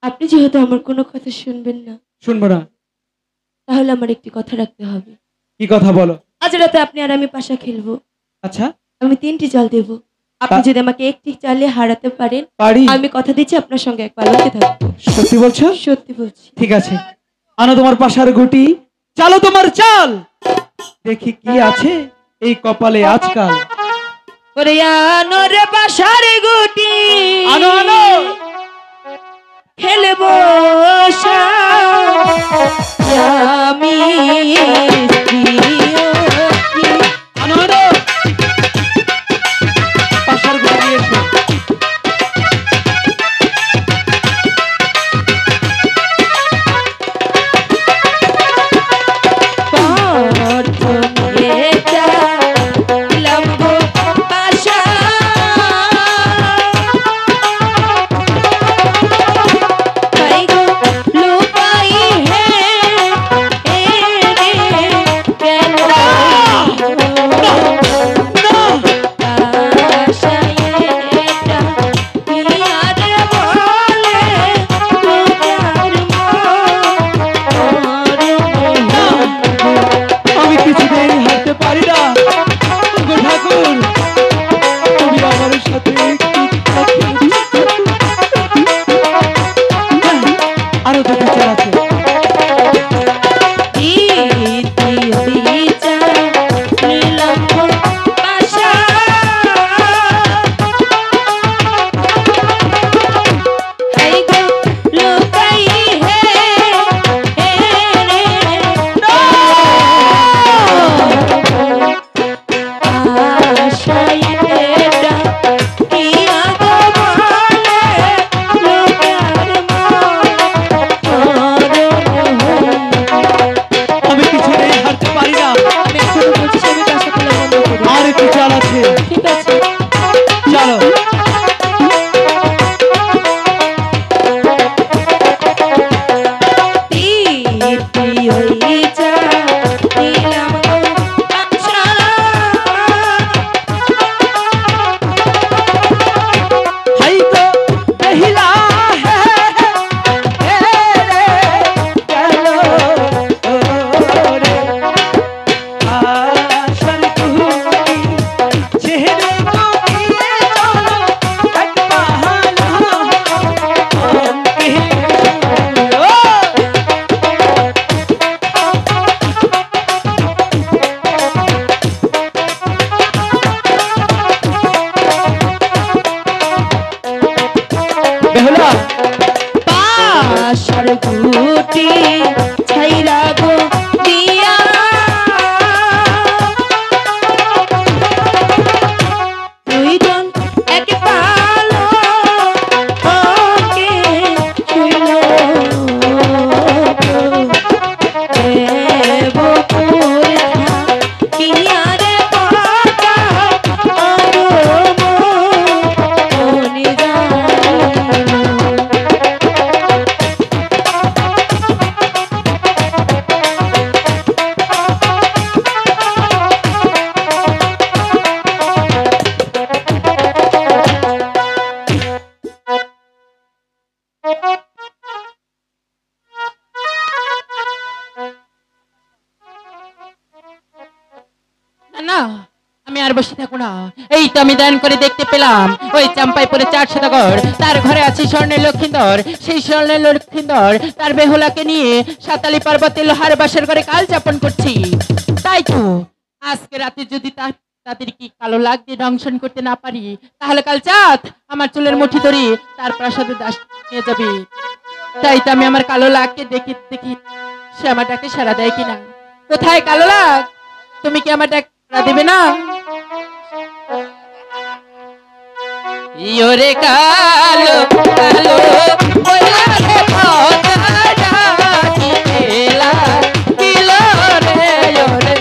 আপনি যেহেতু আমার কোনো কথা শুনবেন না, শুনবো না। তাহলে আমার একটি কথা রাখতে হবে। কি কথা বলো? আজ রাতে আপনি আর আমি পাশা খেলবো। আচ্ছা, আমি 3টি চাল দেব। আপনি যদি আমাকে একটি চালে হারাতে পারেন, পারি। আমি কথা দিচ্ছি আপনার সঙ্গে এক পালকে থাকবো। সত্যি বলছো? সত্যি বলছি। ঠিক আছে, আনো তোমার পাশার গুটি, চালো তোমার চাল, দেখি কি আছে এই কপালে আজকাল। ওরে আনো রে পাশার গুটি, আনো আনো। খেলবো আমি আনো আনো, পাশার গুটি নিয়ে এসো। বসে থাকো না। এই তো আমি দান করে দেখতে পেলাম ওই চাম্পাইপুরে 4 সদাগর, তার ঘরে আছে স্বর্ণের লক্ষিন্দর। সেই স্বর্ণের লক্ষিন্দর তার বেহুলাকে নিয়ে সাতালি পর্বতে লোহার বাসের ঘরে কাল যাপন করছি। তাই তো আজকে রাতে যদি তাদের কি কালো লাগ দিয়ে দংশন করতে না পারি, তাহলে কাল চাঁদ আমার চুলের মুঠি ধরি তার প্রাসাদে দাস নিয়ে যাবে। তাই তো আমি আমার কালো লাগকে দেখি দেখি সে আমার ডাকে সাড়া দেয় কিনা। কোথায় কালো লাগ, তুমি কি আমার ডাক সাড়া দেবে না? ইয়োরে কালো কালো বলা রে পদারা কি এলা কিলো রে ইয়োরে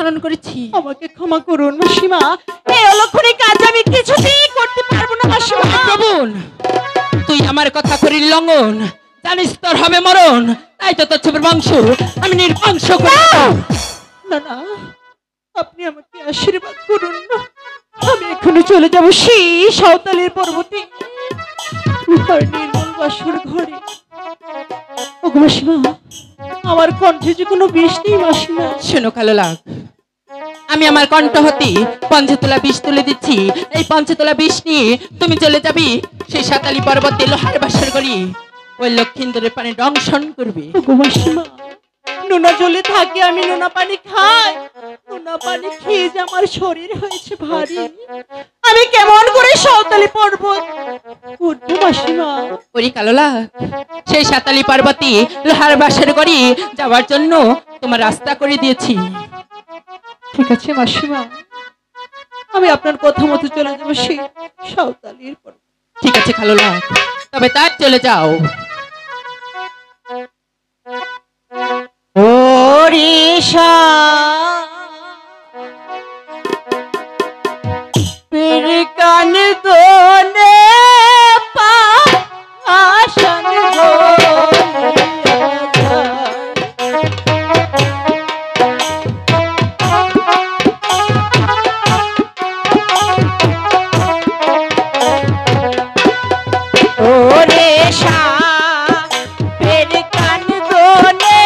অনুসরণ করেছি। আমাকে ক্ষমা করুন মাসিমা, এই অলক্ষণে কাজ আমি কিছুতেই করতে পারবো না মাসিমা। প্রবণ, তুই আমার কথা করির লঙ্ঘন, জানিস তোর হবে মরণ, তাই তো তোর ছেলের বংশ আমি নির্বংশ করে দেব। না না, আপনি আমাকে আশীর্বাদ করুন না, আমি এখনো চলে যাব সেই সাঁওতালের পর্বতে, লোহার নির্মল বাসর ঘরে। ওগো মাসিমা, আমার কণ্ঠে যে কোনো বিষ নেই মাসিমা। শোনো কালো লাগ, আমি আমার কণ্ঠ হতে পঞ্চতলা বিষ তুলে দিচ্ছি। এই পঞ্চতলা বিষ নিয়ে তুমি চলে যাবি সেই সাতালি পর্বতে লোহার বাসর করি, ওই লক্ষিন্দরের পানি দংশন করবে। ওগো মাসিমা, নোনা জলে থাকে, আমি নোনা পানি খাই, নোনা পানি খেয়ে যে আমার শরীর হয়েছে ভারী, আমি কেমন করে সাঁওতালি পর্বত উঠবো মাসিমা? ওরে কালো লাগ, সেই সাতালি পর্বতে লোহার বাসর করি যাওয়ার জন্য তোমার রাস্তা করে দিয়েছি। ঠিক আছে মাসিমা, আমি আপনার কথা মতো চলে যাবো সেই সাঁওতালির পর্বত। ঠিক আছে কালো লাগ, তবে তার চলে যাও। ওড়িশা পীর কান দোলে পাশান ওড়িশা পীর কান দোলে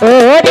ও